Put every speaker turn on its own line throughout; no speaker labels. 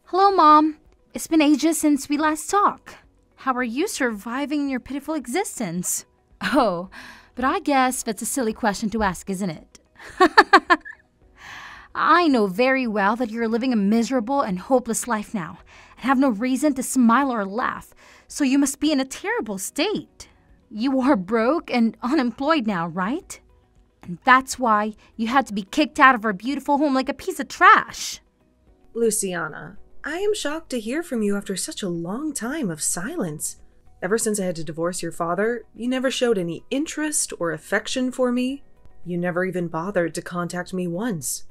Hello, Mom. It's been ages since we last talked. How are you surviving your pitiful existence? Oh, but I guess that's a silly question to ask, isn't it? I know very well that you're living a miserable and hopeless life now and have no reason to smile or laugh, so you must be in a terrible state. You are broke and unemployed now, right? And that's why you had to be kicked out of our beautiful home like a piece of trash.
Luciana, I am shocked to hear from you after such a long time of silence. Ever since I had to divorce your father, you never showed any interest or affection for me. You never even bothered to contact me once.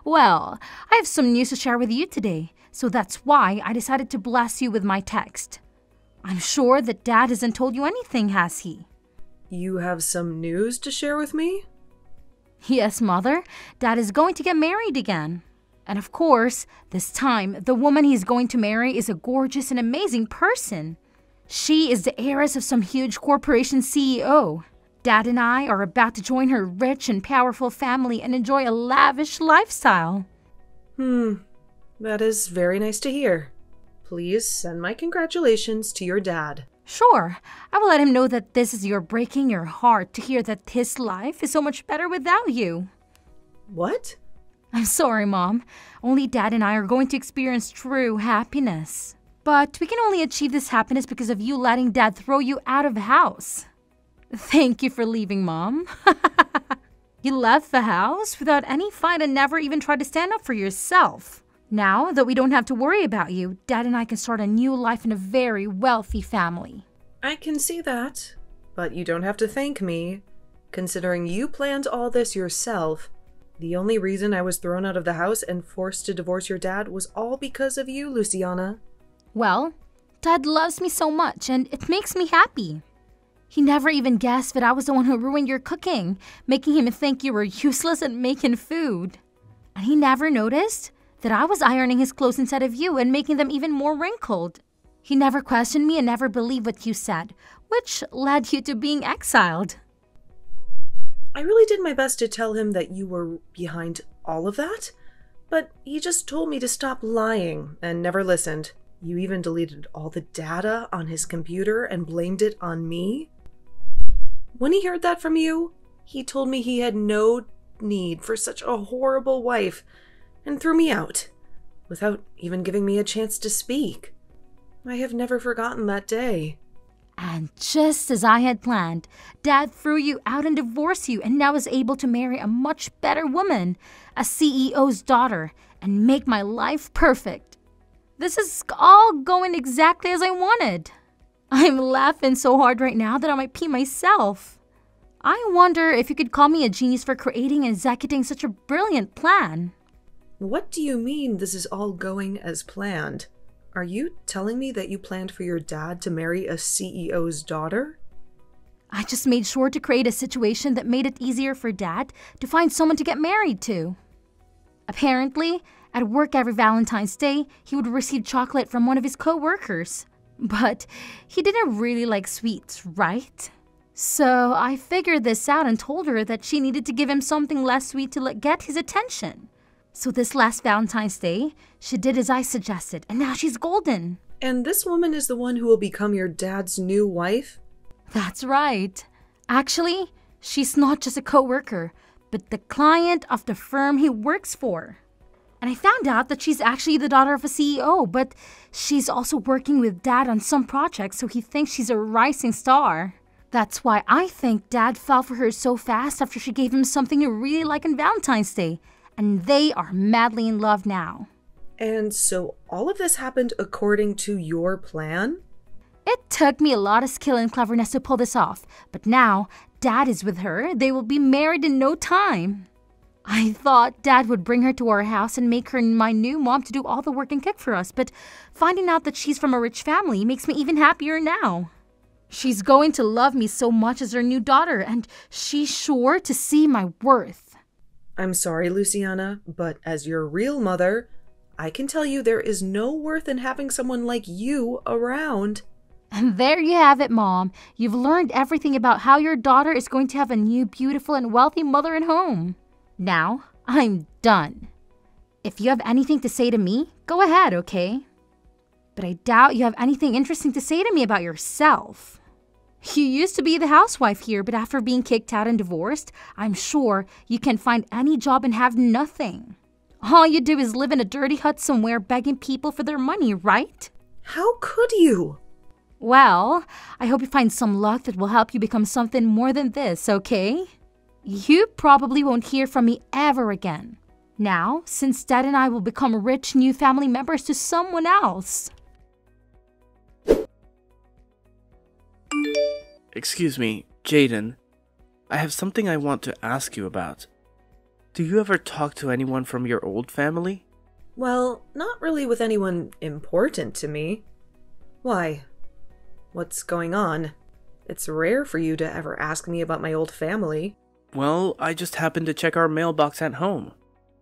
Well, I have some news to share with you today, so that's why I decided to bless you with my text. I'm sure that Dad hasn't told you anything, has he?
You have some news to share with me?
Yes, Mother. Dad is going to get married again. And of course, this time, the woman he's going to marry is a gorgeous and amazing person. She is the heiress of some huge corporation CEO. Dad and I are about to join her rich and powerful family and enjoy a lavish lifestyle.
That is very nice to hear. Please send my congratulations to your dad.
Sure, I will let him know that this is your breaking your heart to hear that his life is so much better without you.
What?
I'm sorry, Mom. Only Dad and I are going to experience true happiness. But we can only achieve this happiness because of you letting Dad throw you out of the house. Thank you for leaving, Mom. You left the house without any fight and never even tried to stand up for yourself. Now that we don't have to worry about you, Dad and I can start a new life in a very wealthy family.
I can see that, but you don't have to thank me. Considering you planned all this yourself, the only reason I was thrown out of the house and forced to divorce your dad was all because of you, Luciana.
Well, Dad loves me so much and it makes me happy. He never even guessed that I was the one who ruined your cooking, making him think you were useless at making food. And he never noticed that I was ironing his clothes instead of you and making them even more wrinkled. He never questioned me and never believed what you said, which led you to being exiled.
I really did my best to tell him that you were behind all of that, but he just told me to stop lying and never listened. You even deleted all the data on his computer and blamed it on me. When he heard that from you, he told me he had no need for such a horrible wife and threw me out, without even giving me a chance to speak. I have never forgotten that day.
And just as I had planned, Dad threw you out and divorced you and now is able to marry a much better woman, a CEO's daughter, and make my life perfect. This is all going exactly as I wanted. I'm laughing so hard right now that I might pee myself. I wonder if you could call me a genius for creating and executing such a brilliant plan.
What do you mean this is all going as planned? Are you telling me that you planned for your dad to marry a CEO's daughter?
I just made sure to create a situation that made it easier for Dad to find someone to get married to. Apparently, at work every Valentine's Day, he would receive chocolate from one of his co-workers. But he didn't really like sweets, right? So I figured this out and told her that she needed to give him something less sweet to get his attention. So this last Valentine's Day, she did as I suggested, and now she's golden.
And this woman is the one who will become your dad's new wife?
That's right. Actually, she's not just a co-worker, but the client of the firm he works for. And I found out that she's actually the daughter of a CEO, but she's also working with Dad on some projects, so he thinks she's a rising star. That's why I think Dad fell for her so fast after she gave him something he really liked on Valentine's Day. And they are madly in love now.
And so all of this happened according to your plan?
It took me a lot of skill and cleverness to pull this off, but now Dad is with her. They will be married in no time. I thought Dad would bring her to our house and make her my new mom to do all the work and cook for us, but finding out that she's from a rich family makes me even happier now. She's going to love me so much as her new daughter, and she's sure to see my worth.
I'm sorry, Luciana, but as your real mother, I can tell you there is no worth in having someone like you around.
And there you have it, Mom. You've learned everything about how your daughter is going to have a new, beautiful, and wealthy mother and home. Now, I'm done. If you have anything to say to me, go ahead, okay? But I doubt you have anything interesting to say to me about yourself. You used to be the housewife here, but after being kicked out and divorced, I'm sure you can find any job and have nothing. All you do is live in a dirty hut somewhere begging people for their money, right?
How could you?
Well, I hope you find some luck that will help you become something more than this, okay? You probably won't hear from me ever again. Now, since Dad and I will become rich new family members to someone else.
Excuse me, Jaden. I have something I want to ask you about. Do you ever talk to anyone from your old family?
Well, not really with anyone important to me. Why? What's going on? It's rare for you to ever ask me about my old family.
Well, I just happened to check our mailbox at home.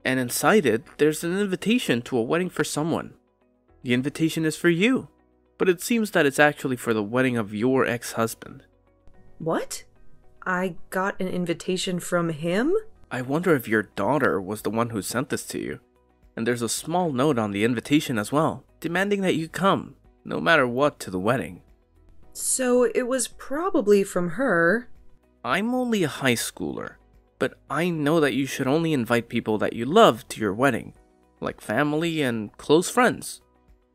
And inside it, there's an invitation to a wedding for someone. The invitation is for you. But it seems that it's actually for the wedding of your ex-husband.
What? I got an invitation from him?
I wonder if your daughter was the one who sent this to you. And there's a small note on the invitation as well, demanding that you come, no matter what, to the wedding.
So it was probably from her.
I'm only a high schooler, but I know that you should only invite people that you love to your wedding, like family and close friends.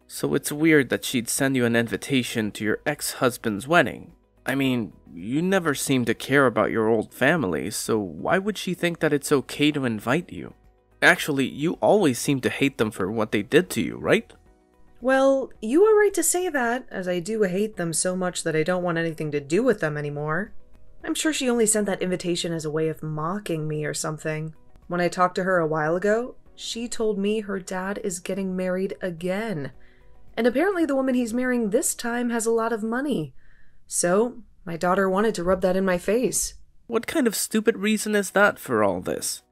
So it's weird that she'd send you an invitation to your ex-husband's wedding. I mean, you never seem to care about your old family, so why would she think that it's okay to invite you? Actually, you always seem to hate them for what they did to you, right?
Well, you are right to say that, as I do hate them so much that I don't want anything to do with them anymore. I'm sure she only sent that invitation as a way of mocking me or something. When I talked to her a while ago, she told me her dad is getting married again. And apparently the woman he's marrying this time has a lot of money. So, my daughter wanted to rub that in my face.
What kind of stupid reason is that for all this?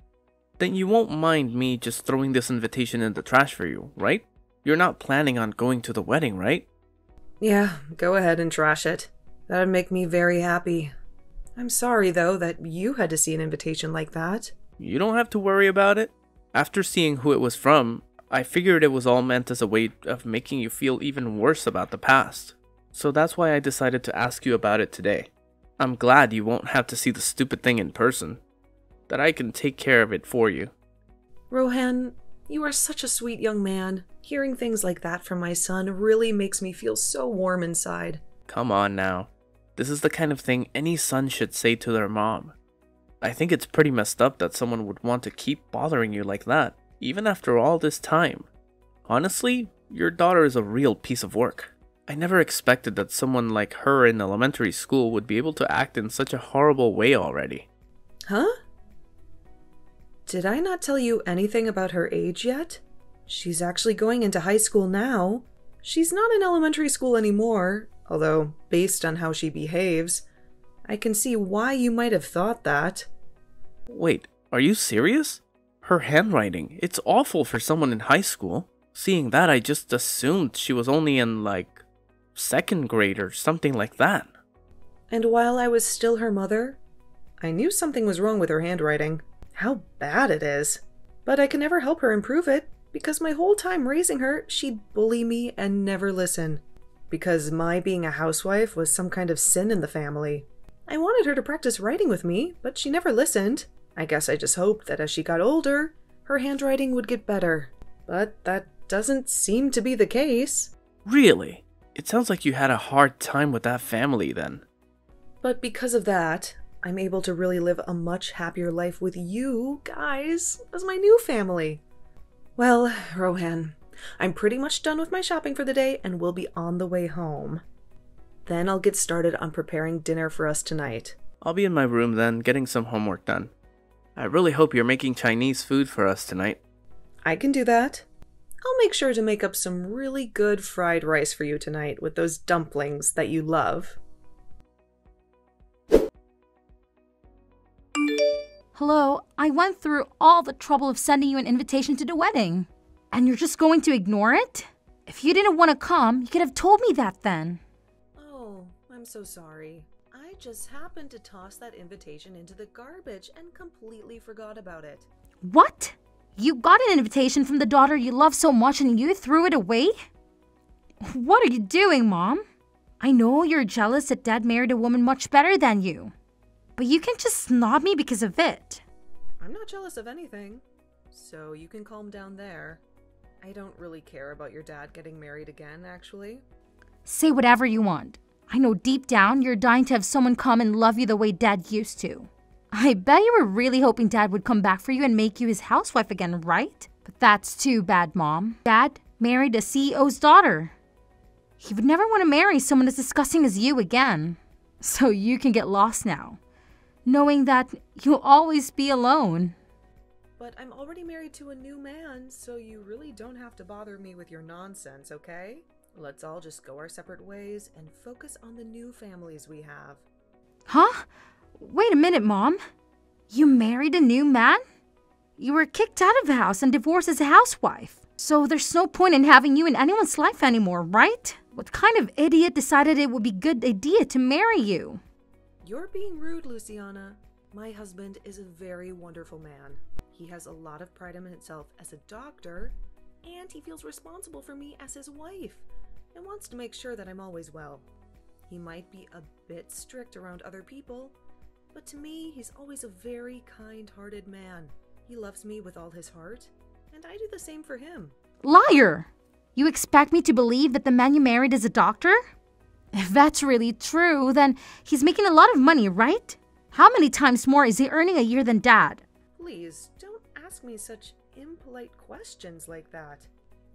Then you won't mind me just throwing this invitation in the trash for you, right? You're not planning on going to the wedding, right?
Yeah, go ahead and trash it. That'd make me very happy. I'm sorry, though, that you had to see an invitation like that.
You don't have to worry about it. After seeing who it was from, I figured it was all meant as a way of making you feel even worse about the past. So that's why I decided to ask you about it today. I'm glad you won't have to see the stupid thing in person. That I can take care of it for you.
Rohan, you are such a sweet young man. Hearing things like that from my son really makes me feel so warm inside.
Come on now. This is the kind of thing any son should say to their mom. I think it's pretty messed up that someone would want to keep bothering you like that, even after all this time. Honestly, your daughter is a real piece of work. I never expected that someone like her in elementary school would be able to act in such a horrible way already.
Huh? Did I not tell you anything about her age yet? She's actually going into high school now. She's not in elementary school anymore, although, based on how she behaves, I can see why you might have thought that.
Wait, are you serious? Her handwriting, it's awful for someone in high school. Seeing that, I just assumed she was only in, second grade or something like that.
And while I was still her mother, I knew something was wrong with her handwriting. How bad it is. But I can never help her improve it, because my whole time raising her, she'd bully me and never listen. Because my being a housewife was some kind of sin in the family. I wanted her to practice writing with me, but she never listened. I guess I just hoped that as she got older, her handwriting would get better. But that doesn't seem to be the case.
Really? It sounds like you had a hard time with that family then.
But because of that, I'm able to really live a much happier life with you guys as my new family. Well, Rohan, I'm pretty much done with my shopping for the day and we'll be on the way home. Then I'll get started on preparing dinner for us tonight.
I'll be in my room then, getting some homework done. I really hope you're making Chinese food for us tonight.
I can do that. I'll make sure to make up some really good fried rice for you tonight with those dumplings that you love.
Hello, I went through all the trouble of sending you an invitation to the wedding. And you're just going to ignore it? If you didn't want to come, you could have told me that then.
Oh, I'm so sorry. I just happened to toss that invitation into the garbage and completely forgot about it.
What? You got an invitation from the daughter you love so much and you threw it away? What are you doing, Mom? I know you're jealous that Dad married a woman much better than you. But you can just snob me because of it.
I'm not jealous of anything, so you can calm down there. I don't really care about your dad getting married again, actually.
Say whatever you want. I know deep down you're dying to have someone come and love you the way Dad used to. I bet you were really hoping Dad would come back for you and make you his housewife again, right? But that's too bad, Mom. Dad married a CEO's daughter. He would never want to marry someone as disgusting as you again. So you can get lost now, knowing that you'll always be alone.
But I'm already married to a new man, so you really don't have to bother me with your nonsense, okay? Let's all just go our separate ways and focus on the new families we have.
Huh? Wait a minute, Mom. You married a new man? You were kicked out of the house and divorced as a housewife. So there's no point in having you in anyone's life anymore, right? What kind of idiot decided it would be a good idea to marry you?
You're being rude, Luciana. My husband is a very wonderful man. He has a lot of pride in himself as a doctor, and he feels responsible for me as his wife and wants to make sure that I'm always well. He might be a bit strict around other people, but to me, he's always a very kind-hearted man. He loves me with all his heart, and I do the same for him.
Liar! You expect me to believe that the man you married is a doctor? If that's really true, then he's making a lot of money, right? How many times more is he earning a year than Dad?
Please, don't ask me such impolite questions like that.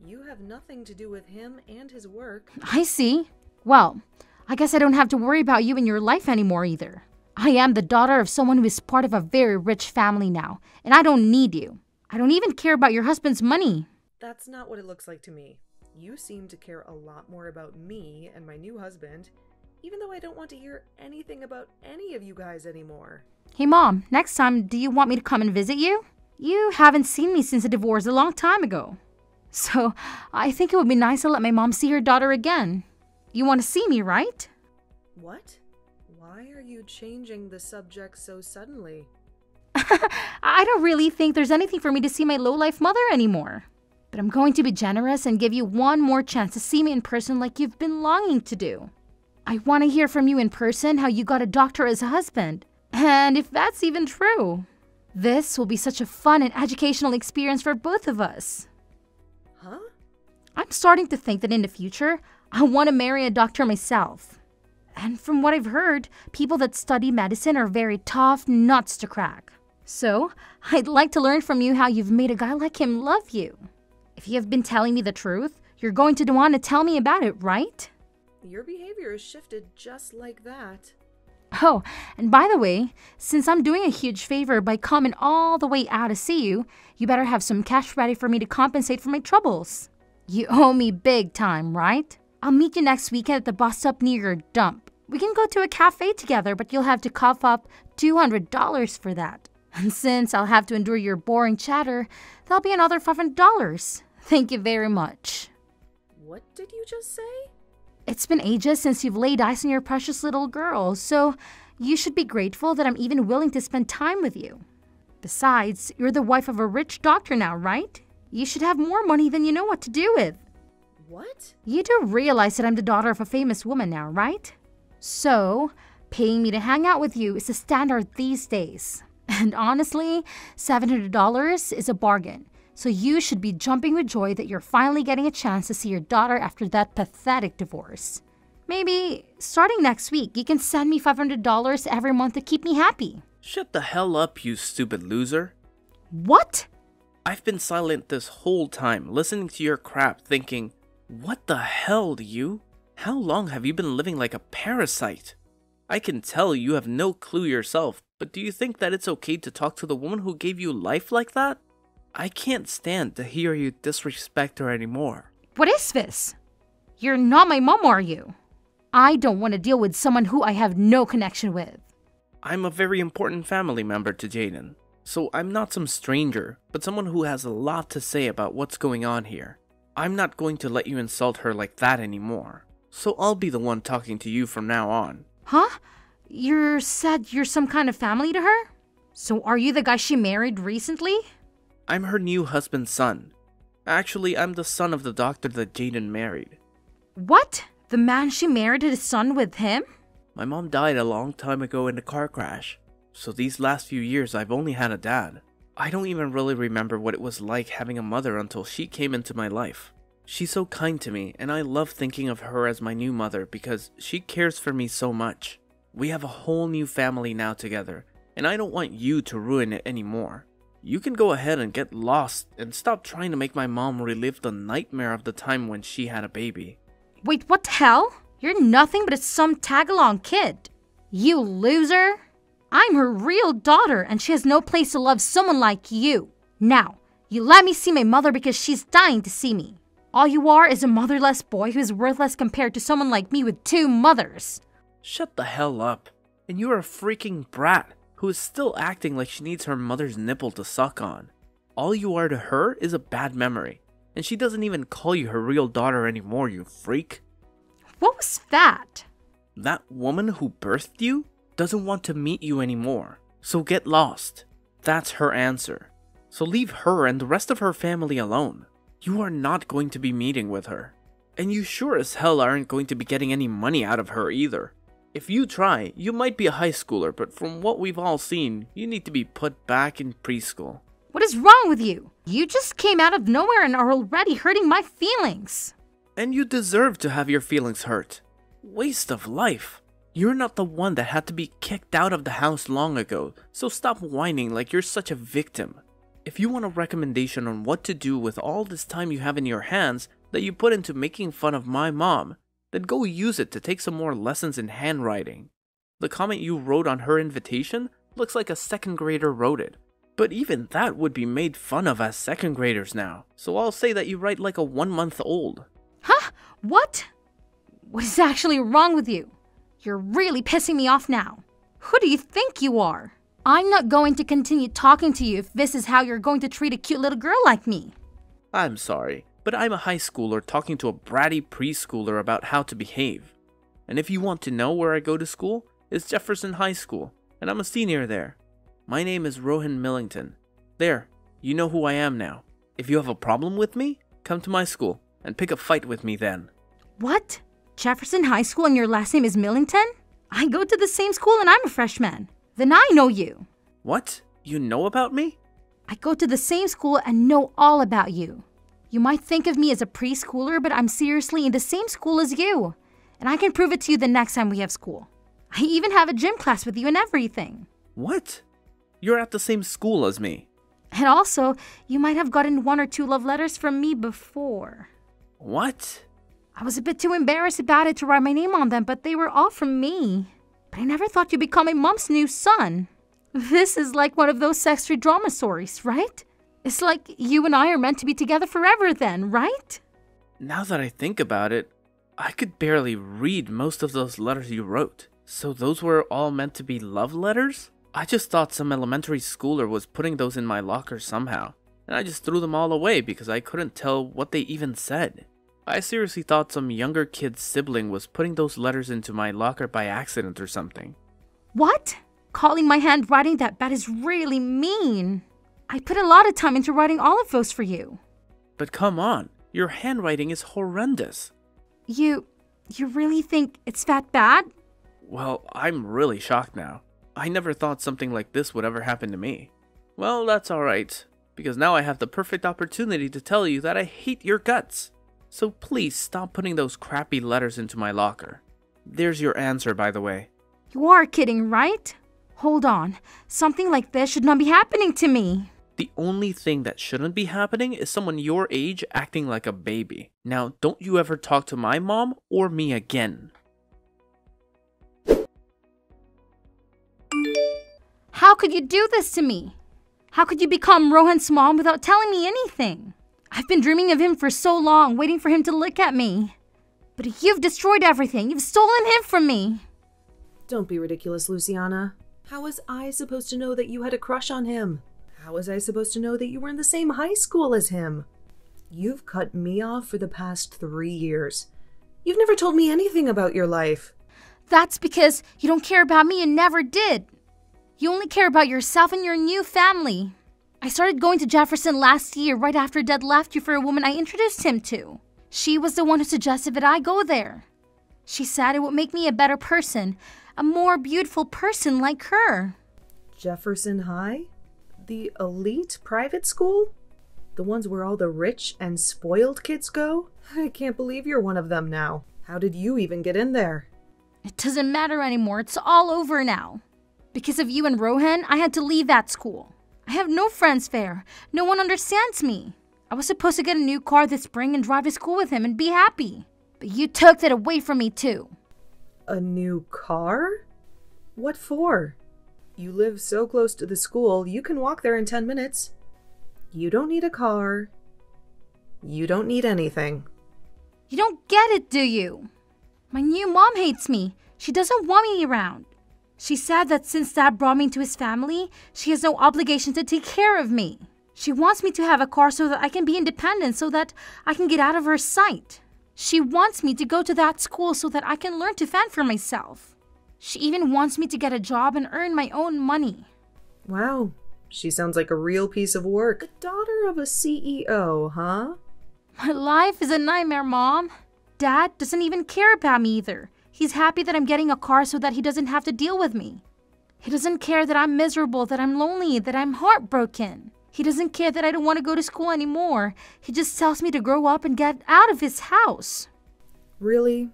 You have nothing to do with him and his work.
I see. Well, I guess I don't have to worry about you in your life anymore either. I am the daughter of someone who is part of a very rich family now, and I don't need you. I don't even care about your husband's money.
That's not what it looks like to me. You seem to care a lot more about me and my new husband, even though I don't want to hear anything about any of you guys anymore.
Hey Mom, next time, do you want me to come and visit you? You haven't seen me since the divorce a long time ago. So, I think it would be nice to let my mom see her daughter again. You want to see me, right?
What? Why are you changing the subject so suddenly?
I don't really think there's anything for me to see my low-life mother anymore. But I'm going to be generous and give you one more chance to see me in person like you've been longing to do. I want to hear from you in person how you got a doctor as a husband, and if that's even true. This will be such a fun and educational experience for both of us.
Huh?
I'm starting to think that in the future, I want to marry a doctor myself. And from what I've heard, people that study medicine are very tough nuts to crack. So, I'd like to learn from you how you've made a guy like him love you. If you have been telling me the truth, you're going to want to tell me about it, right?
Your behavior has shifted just like that.
Oh, and by the way, since I'm doing a huge favor by coming all the way out to see you, you better have some cash ready for me to compensate for my troubles. You owe me big time, right? I'll meet you next weekend at the bus stop near your dump. We can go to a cafe together, but you'll have to cough up $200 for that. And since I'll have to endure your boring chatter, that'll be another $500. Thank you very much.
What did you just say?
It's been ages since you've laid eyes on your precious little girl, so you should be grateful that I'm even willing to spend time with you. Besides, you're the wife of a rich doctor now, right? You should have more money than you know what to do with.
What?
You do realize that I'm the daughter of a famous woman now, right? So, paying me to hang out with you is a standard these days. And honestly, $700 is a bargain. So you should be jumping with joy that you're finally getting a chance to see your daughter after that pathetic divorce. Maybe, starting next week, you can send me $500 every month to keep me happy.
Shut the hell up, you stupid loser.
What?
I've been silent this whole time, listening to your crap, thinking, what the hell, you? How long have you been living like a parasite? I can tell you have no clue yourself, but do you think that it's okay to talk to the woman who gave you life like that? I can't stand to hear you disrespect her anymore.
What is this? You're not my mom, are you? I don't want to deal with someone who I have no connection with.
I'm a very important family member to Jaden, so I'm not some stranger, but someone who has a lot to say about what's going on here. I'm not going to let you insult her like that anymore, so I'll be the one talking to you from now on.
Huh? You said you're some kind of family to her? So are you the guy she married recently?
I'm her new husband's son. Actually, I'm the son of the doctor that Jaden married.
What? The man she married had a son with him?
My mom died a long time ago in a car crash, so these last few years I've only had a dad. I don't even really remember what it was like having a mother until she came into my life. She's so kind to me, and I love thinking of her as my new mother because she cares for me so much. We have a whole new family now together, and I don't want you to ruin it anymore. You can go ahead and get lost and stop trying to make my mom relive the nightmare of the time when she had a baby.
Wait, what the hell? You're nothing but some tag-along kid. You loser. I'm her real daughter, and she has no place to love someone like you. Now, you let me see my mother because she's dying to see me. All you are is a motherless boy who is worthless compared to someone like me with 2 mothers.
Shut the hell up. And you're a freaking brat who is still acting like she needs her mother's nipple to suck on. All you are to her is a bad memory, and she doesn't even call you her real daughter anymore, you freak.
What was that?
That woman who birthed you doesn't want to meet you anymore, so get lost. That's her answer. So leave her and the rest of her family alone. You are not going to be meeting with her. And you sure as hell aren't going to be getting any money out of her either. If you try, you might be a high schooler, but from what we've all seen, you need to be put back in preschool.
What is wrong with you? You just came out of nowhere and are already hurting my feelings.
And you deserve to have your feelings hurt. Waste of life. You're not the one that had to be kicked out of the house long ago, so stop whining like you're such a victim. If you want a recommendation on what to do with all this time you have in your hands that you put into making fun of my mom, then go use it to take some more lessons in handwriting. The comment you wrote on her invitation looks like a 2nd grader wrote it. But even that would be made fun of as 2nd graders now, so I'll say that you write like a 1-month-old.
Huh? What? What is actually wrong with you? You're really pissing me off now. Who do you think you are? I'm not going to continue talking to you if this is how you're going to treat a cute little girl like me.
I'm sorry, but I'm a high schooler talking to a bratty preschooler about how to behave. And if you want to know where I go to school, it's Jefferson High School, and I'm a senior there. My name is Rohan Millington. There, you know who I am now. If you have a problem with me, come to my school and pick a fight with me then.
What? Jefferson High School and your last name is Millington? I go to the same school and I'm a freshman. Then I know you.
What? You know about me?
I go to the same school and know all about you. You might think of me as a preschooler, but I'm seriously in the same school as you. And I can prove it to you the next time we have school. I even have a gym class with you and everything.
What? You're at the same school as me.
And also, you might have gotten 1 or 2 love letters from me before.
What?
I was a bit too embarrassed about it to write my name on them, but they were all from me. But I never thought you'd become my mom's new son. This is like one of those sexual drama stories, right? It's like you and I are meant to be together forever then, right?
Now that I think about it, I could barely read most of those letters you wrote. So those were all meant to be love letters? I just thought some elementary schooler was putting those in my locker somehow, and I just threw them all away because I couldn't tell what they even said. I seriously thought some younger kid's sibling was putting those letters into my locker by accident or something.
What? Calling my handwriting that bad is really mean. I put a lot of time into writing all of those for you.
But come on, your handwriting is horrendous.
You really think it's that bad?
Well, I'm really shocked now. I never thought something like this would ever happen to me. Well, that's alright, because now I have the perfect opportunity to tell you that I hate your guts. So please stop putting those crappy letters into my locker. There's your answer, by the way.
You are kidding, right? Hold on. Something like this should not be happening to me.
The only thing that shouldn't be happening is someone your age acting like a baby. Now, don't you ever talk to my mom or me again.
How could you do this to me? How could you become Rohan's mom without telling me anything? I've been dreaming of him for so long, waiting for him to look at me. But you've destroyed everything. You've stolen him from me.
Don't be ridiculous, Luciana. How was I supposed to know that you had a crush on him? How was I supposed to know that you were in the same high school as him? You've cut me off for the past 3 years. You've never told me anything about your life.
That's because you don't care about me and never did. You only care about yourself and your new family. I started going to Jefferson last year right after Dad left you for a woman I introduced him to. She was the one who suggested that I go there. She said it would make me a better person, a more beautiful person like her.
Jefferson High? The elite private school? The ones where all the rich and spoiled kids go? I can't believe you're one of them now. How did you even get in there?
It doesn't matter anymore. It's all over now. Because of you and Rohan, I had to leave that school. I have no friends there. No one understands me. I was supposed to get a new car this spring and drive to school with him and be happy. But you took that away from me too.
A new car? What for? You live so close to the school, you can walk there in 10 minutes. You don't need a car. You don't need anything.
You don't get it, do you? My new mom hates me. She doesn't want me around. She said that since Dad brought me into his family, she has no obligation to take care of me. She wants me to have a car so that I can be independent, so that I can get out of her sight. She wants me to go to that school so that I can learn to fend for myself. She even wants me to get a job and earn my own money.
Wow, she sounds like a real piece of work. The daughter of a CEO, huh?
My life is a nightmare, Mom. Dad doesn't even care about me either. He's happy that I'm getting a car so that he doesn't have to deal with me. He doesn't care that I'm miserable, that I'm lonely, that I'm heartbroken. He doesn't care that I don't want to go to school anymore. He just tells me to grow up and get out of his house.
Really?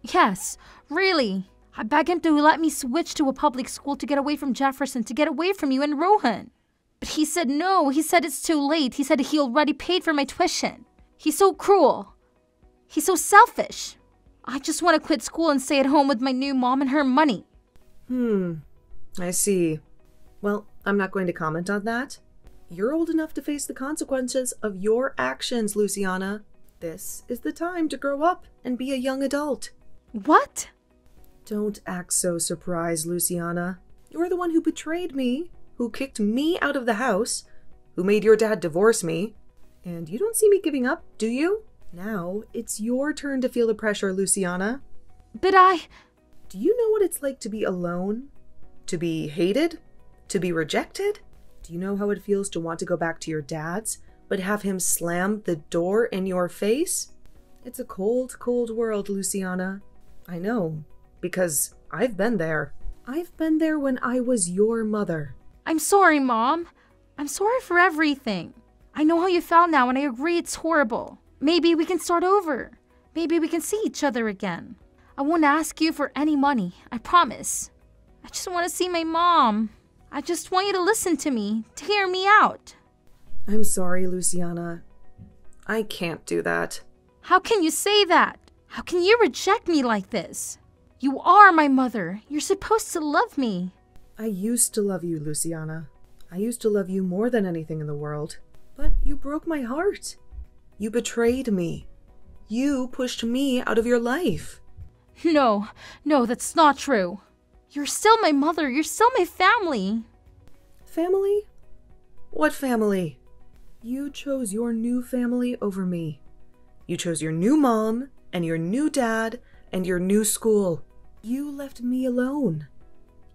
Yes, really. I beg him to let me switch to a public school to get away from Jefferson, to get away from you and Rohan. But he said no. He said it's too late. He said he already paid for my tuition. He's so cruel. He's so selfish. I just want to quit school and stay at home with my new mom and her money.
I see. Well, I'm not going to comment on that. You're old enough to face the consequences of your actions, Luciana. This is the time to grow up and be a young adult.
What?
Don't act so surprised, Luciana. You're the one who betrayed me, who kicked me out of the house, who made your dad divorce me. And you don't see me giving up, do you? Now, it's your turn to feel the pressure, Luciana.
But
Do you know what it's like to be alone? To be hated? To be rejected? Do you know how it feels to want to go back to your dad's, but have him slam the door in your face? It's a cold, cold world, Luciana. I know, because I've been there. I've been there when I was your mother.
I'm sorry, Mom. I'm sorry for everything. I know how you felt now, and I agree it's horrible. Maybe we can start over. Maybe we can see each other again. I won't ask you for any money, I promise. I just want to see my mom. I just want you to listen to me, to hear me out.
I'm sorry, Luciana. I can't do that.
How can you say that? How can you reject me like this? You are my mother. You're supposed to love me.
I used to love you, Luciana. I used to love you more than anything in the world. But you broke my heart. You betrayed me. You pushed me out of your life.
No, that's not true. You're still my mother. You're still my family.
Family? What family? You chose your new family over me. You chose your new mom and your new dad and your new school. You left me alone.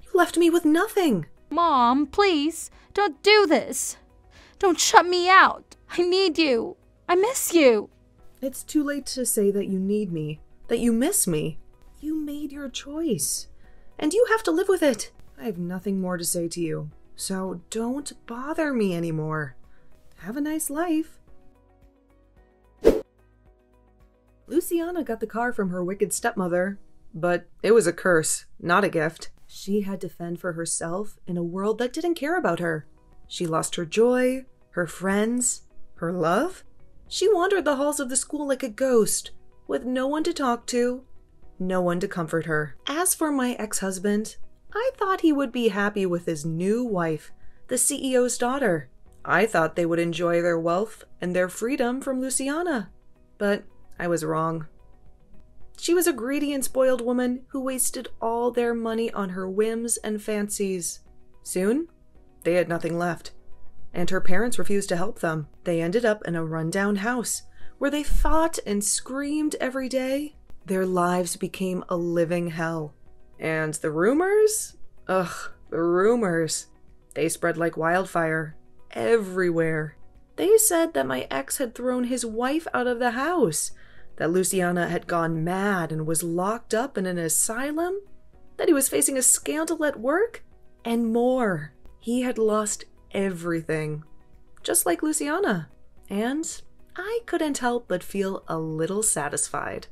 You left me with nothing.
Mom, please, don't do this. Don't shut me out. I need you. I miss you.
It's too late to say that you need me, that you miss me. You made your choice, and you have to live with it. I have nothing more to say to you, so don't bother me anymore. Have a nice life. Luciana got the car from her wicked stepmother, but it was a curse, not a gift. She had to fend for herself in a world that didn't care about her. She lost her joy, her friends, her love. She wandered the halls of the school like a ghost, with no one to talk to, no one to comfort her. As for my ex-husband, I thought he would be happy with his new wife, the CEO's daughter. I thought they would enjoy their wealth and their freedom from Luciana. But I was wrong. She was a greedy and spoiled woman who wasted all their money on her whims and fancies. Soon, they had nothing left, and her parents refused to help them. They ended up in a rundown house where they fought and screamed every day. Their lives became a living hell. And the rumors? The rumors. They spread like wildfire. everywhere. They said that my ex had thrown his wife out of the house, that Luciana had gone mad and was locked up in an asylum, that he was facing a scandal at work, and more. He had lost everything, just like Luciana. And I couldn't help but feel a little satisfied.